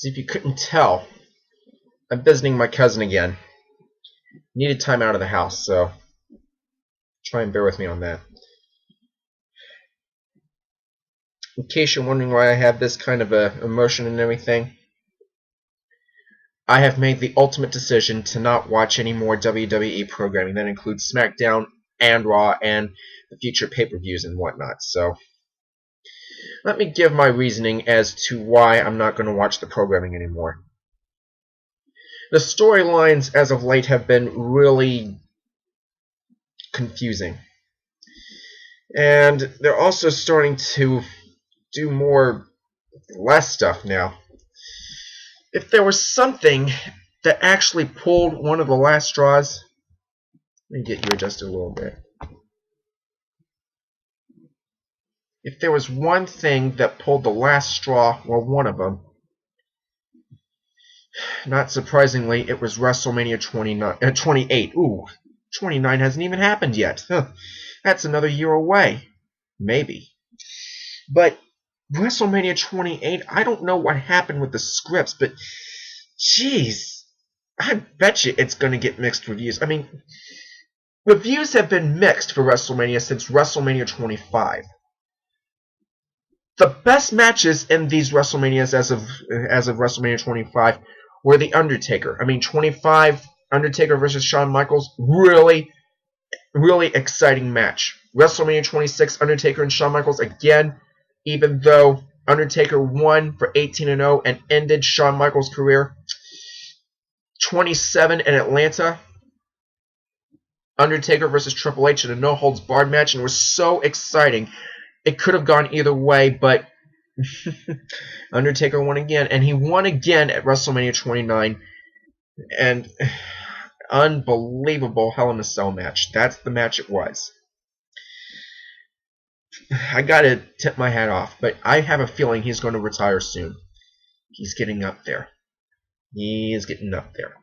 See, if you couldn't tell, I'm visiting my cousin again. Needed time out of the house, so try and bear with me on that. In case you're wondering why I have this kind of a emotion and everything, I have made the ultimate decision to not watch any more WWE programming. That includes SmackDown and Raw and the future pay-per-views and whatnot. So let me give my reasoning as to why I'm not going to watch the programming anymore. The storylines as of late have been really confusing. And they're also starting to do more less stuff now. If there was something that actually pulled one of the last straws, let me get you adjusted a little bit. If there was one thing that pulled the last straw, or one of them, not surprisingly, it was WrestleMania 28. Ooh, 29 hasn't even happened yet. Huh. That's another year away. Maybe. But WrestleMania 28, I don't know what happened with the scripts, but jeez, I bet you it's going to get mixed reviews. I mean, reviews have been mixed for WrestleMania since WrestleMania 25. The best matches in these WrestleManias as of WrestleMania 25 were The Undertaker. I mean, 25, Undertaker versus Shawn Michaels, really, really exciting match. WrestleMania 26, Undertaker and Shawn Michaels, again, even though Undertaker won for 18-0 and ended Shawn Michaels' career. 27 in Atlanta, Undertaker versus Triple H in a no-holds-barred match, and it was so exciting. It could have gone either way, but Undertaker won again, and he won again at WrestleMania 29, and unbelievable Hell in a Cell match. That's the match it was. I gotta tip my hat off, but I have a feeling he's going to retire soon. He's getting up there. He is getting up there.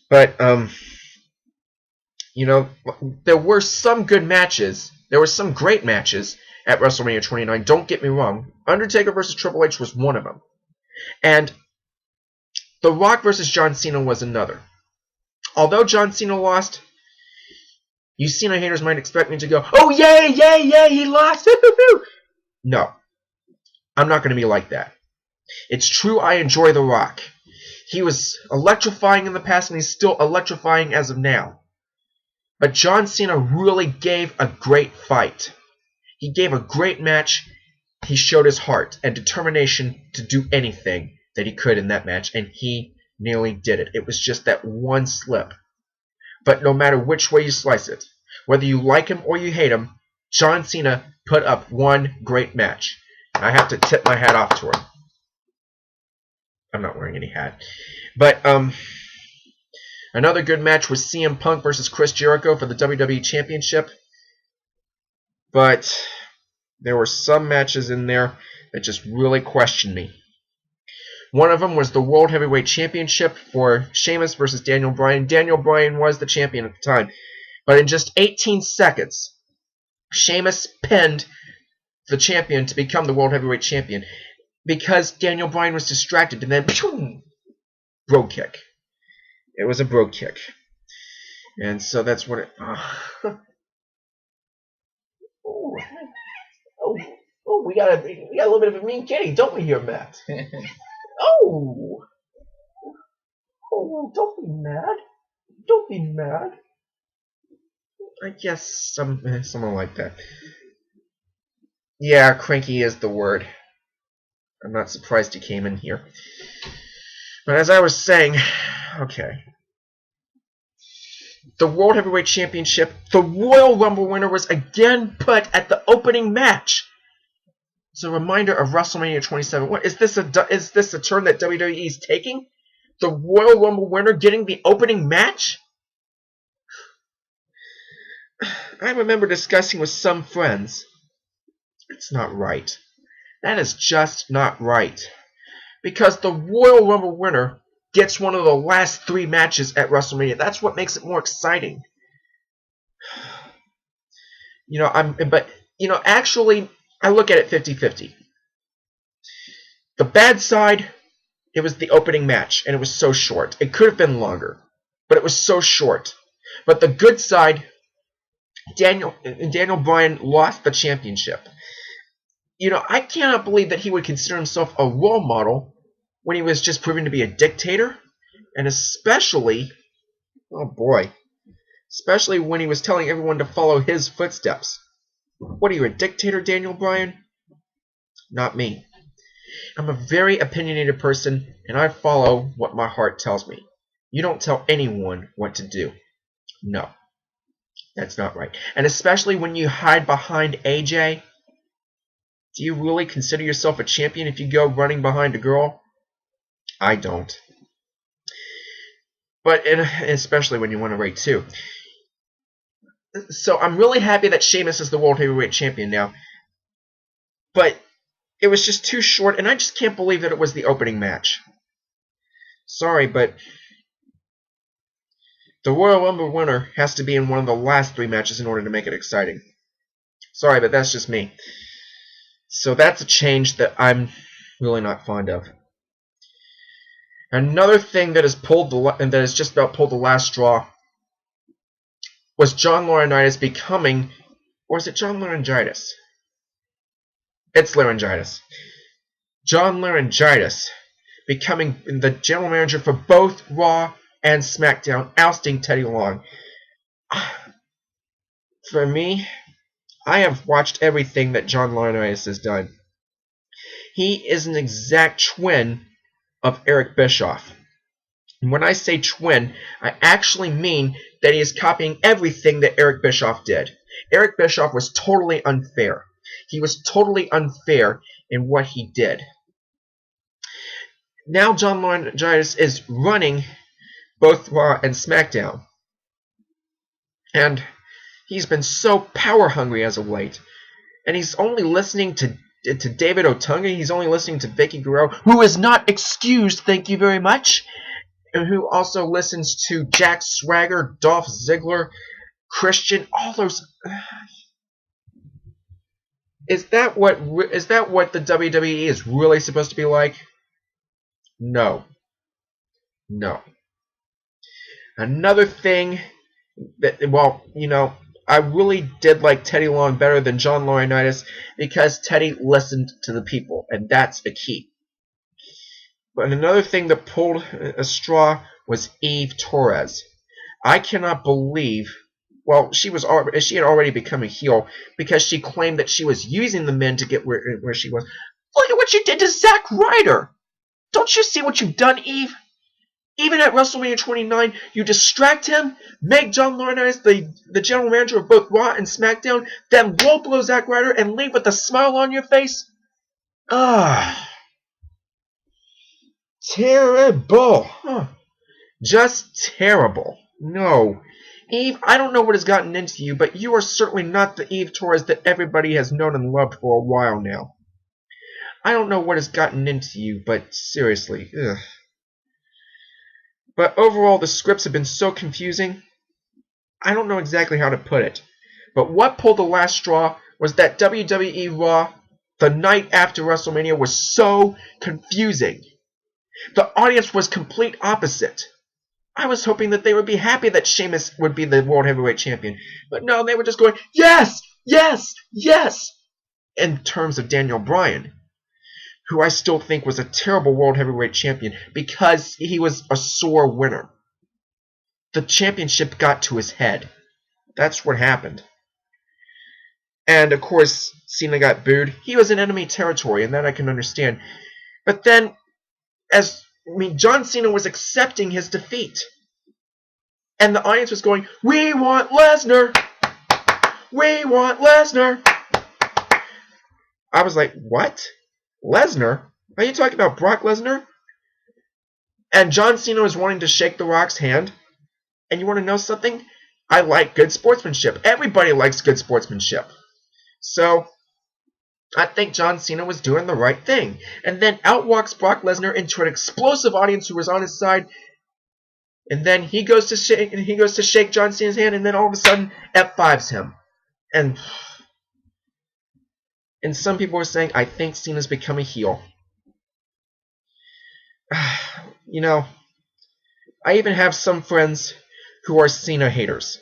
But, you know, there were some good matches. There were some great matches at WrestleMania 29. Don't get me wrong. Undertaker versus Triple H was one of them. And The Rock versus John Cena was another. Although John Cena lost, you Cena haters might expect me to go, oh, yay, yay, yay, he lost. No. I'm not going to be like that. It's true I enjoy The Rock. He was electrifying in the past, and he's still electrifying as of now. But John Cena really gave a great fight. He gave a great match. He showed his heart and determination to do anything that he could in that match, and he nearly did it. It was just that one slip. But no matter which way you slice it, whether you like him or you hate him, John Cena put up one great match. And I have to tip my hat off to him. I'm not wearing any hat. But, another good match was CM Punk versus Chris Jericho for the WWE Championship. But there were some matches in there that just really questioned me. One of them was the World Heavyweight Championship for Sheamus versus Daniel Bryan. Daniel Bryan was the champion at the time. But in just 18 seconds, Sheamus pinned the champion to become the World Heavyweight Champion because Daniel Bryan was distracted, and then brogue kick. It was a brogue kick. And so that's what it... we got a little bit of a mean kitty, don't we here, Matt? Oh, don't be mad. Don't be mad. I guess someone like that. Yeah, cranky is the word. I'm not surprised he came in here. But as I was saying, okay. The World Heavyweight Championship, the Royal Rumble winner was again put at the opening match. It's a reminder of WrestleMania 27. What is this? Is this a turn that WWE is taking? The Royal Rumble winner getting the opening match? I remember discussing with some friends. It's not right. That is just not right. Because the Royal Rumble winner gets one of the last 3 matches at WrestleMania. That's what makes it more exciting. Actually, I look at it 50-50. The bad side it was the opening match, and it was so short. It could have been longer, but it was so short. But the good side, Daniel Bryan lost the championship. You know, I cannot believe that he would consider himself a role model when he was just proving to be a dictator, and especially, oh boy, especially when he was telling everyone to follow his footsteps. What are you, a dictator, Daniel Bryan? Not me. I'm a very opinionated person, and I follow what my heart tells me. You don't tell anyone what to do. No, that's not right. And especially when you hide behind AJ, do you really consider yourself a champion if you go running behind a girl? I don't. But especially when you want to rate too. So I'm really happy that Sheamus is the World Heavyweight Champion now. But it was just too short, and I just can't believe that it was the opening match. Sorry, but the Royal Rumble winner has to be in one of the last 3 matches in order to make it exciting. Sorry, but that's just me. So that's a change that I'm really not fond of. Another thing that has just about pulled the last straw was John Laurinaitis becoming, or is it John Laryngitis? It's laryngitis. John Laryngitis becoming the general manager for both Raw and SmackDown, ousting Teddy Long. For me, I have watched everything that John Laurinaitis has done. He is an exact twin of Eric Bischoff. And when I say twin, I actually mean that he is copying everything that Eric Bischoff did. Eric Bischoff was totally unfair. He was totally unfair in what he did. Now John Laurinaitis is running both Raw and SmackDown. And he's been so power hungry as of late. And he's only listening to David Otunga. He's only listening to Vicky Guerrero, who is not excused, thank you very much. And who also listens to Jack Swagger, Dolph Ziggler, Christian, all those. Is that what the WWE is really supposed to be like? No. No. Another thing that, well, you know, I really did like Teddy Long better than John Laurinaitis because Teddy listened to the people, and that's a key. But another thing that pulled a straw was Eve Torres. I cannot believe. Well, she had already become a heel because she claimed that she was using the men to get where she was. Look at what you did to Zack Ryder. Don't you see what you've done, Eve? Even at WrestleMania 29, you distract him, make John Laurinaitis the general manager of both Raw and SmackDown, then low blow Zack Ryder and leave with a smile on your face? Terrible. Just terrible. No. Eve, I don't know what has gotten into you, but you are certainly not the Eve Torres that everybody has known and loved for a while now. I don't know what has gotten into you, but seriously, ugh. But overall, the scripts have been so confusing, I don't know exactly how to put it. But what pulled the last straw was that WWE Raw, the night after WrestleMania, was so confusing. The audience was complete opposite. I was hoping that they would be happy that Sheamus would be the World Heavyweight Champion. But no, they were just going, yes, yes, yes, in terms of Daniel Bryan, who I still think was a terrible World Heavyweight Champion because he was a sore winner. The championship got to his head. That's what happened. And, of course, Cena got booed. He was in enemy territory, and that I can understand. But then, John Cena was accepting his defeat. And the audience was going, we want Lesnar! We want Lesnar! I was like, what? Lesnar? Are you talking about Brock Lesnar? And John Cena was wanting to shake The Rock's hand. And you want to know something? I like good sportsmanship. Everybody likes good sportsmanship. So, I think John Cena was doing the right thing. And then out walks Brock Lesnar into an explosive audience who was on his side. And then he goes to shake John Cena's hand, and then all of a sudden F5s him. And some people were saying, I think Cena's become a heel. you know, I even have some friends who are Cena haters.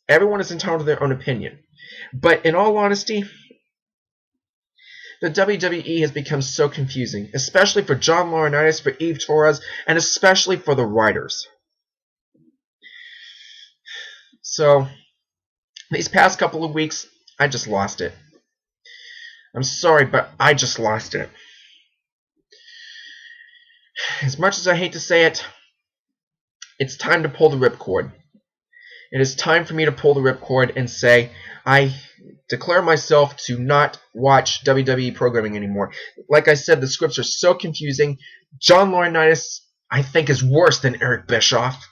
Everyone is entitled to their own opinion. But in all honesty, the WWE has become so confusing, especially for John Laurinaitis, for Eve Torres, and especially for the writers. So, these past couple of weeks, I just lost it. I'm sorry, but I just lost it. As much as I hate to say it, it's time to pull the ripcord. It is time for me to pull the ripcord and say, I declare myself to not watch WWE programming anymore. Like I said, the scripts are so confusing. John Laurinaitis, I think, is worse than Eric Bischoff.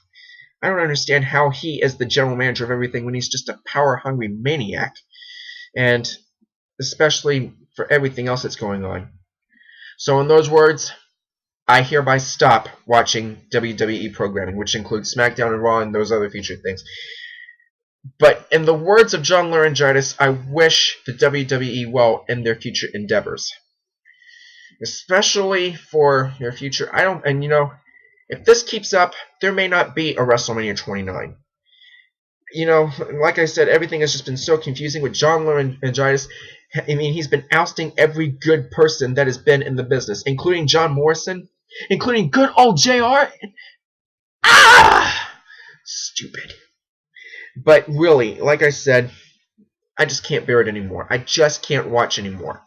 I don't understand how he is the general manager of everything when he's just a power-hungry maniac. And especially for everything else that's going on. So in those words, I hereby stop watching WWE programming, which includes SmackDown and Raw and those other featured things. But in the words of John Laurinaitis, I wish the WWE well in their future endeavors. Especially for their future. And you know, if this keeps up, there may not be a WrestleMania 29. You know, like I said, everything has just been so confusing with John Laurinaitis. I mean, he's been ousting every good person that has been in the business, including John Morrison, including good old JR. Ah! Stupid. But really, like I said, I just can't bear it anymore. I just can't watch anymore.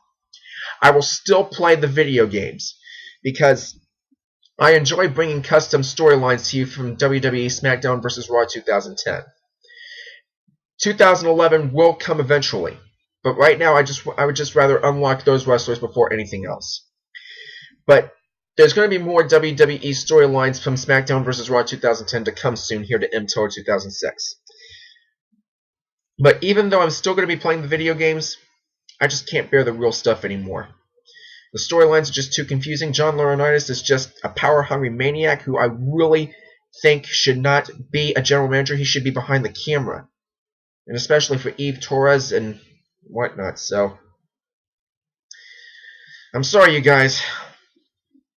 I will still play the video games because I enjoy bringing custom storylines to you from WWE SmackDown vs. Raw 2010. 2011 will come eventually, but right now I would just rather unlock those wrestlers before anything else. But there's going to be more WWE storylines from SmackDown vs. Raw 2010 to come soon here to MTOR 2006. But even though I'm still going to be playing the video games, I just can't bear the real stuff anymore. The storylines are just too confusing. John Laurinaitis is just a power-hungry maniac who I really think should not be a general manager. He should be behind the camera. And especially for Eve Torres and whatnot. So, I'm sorry, you guys.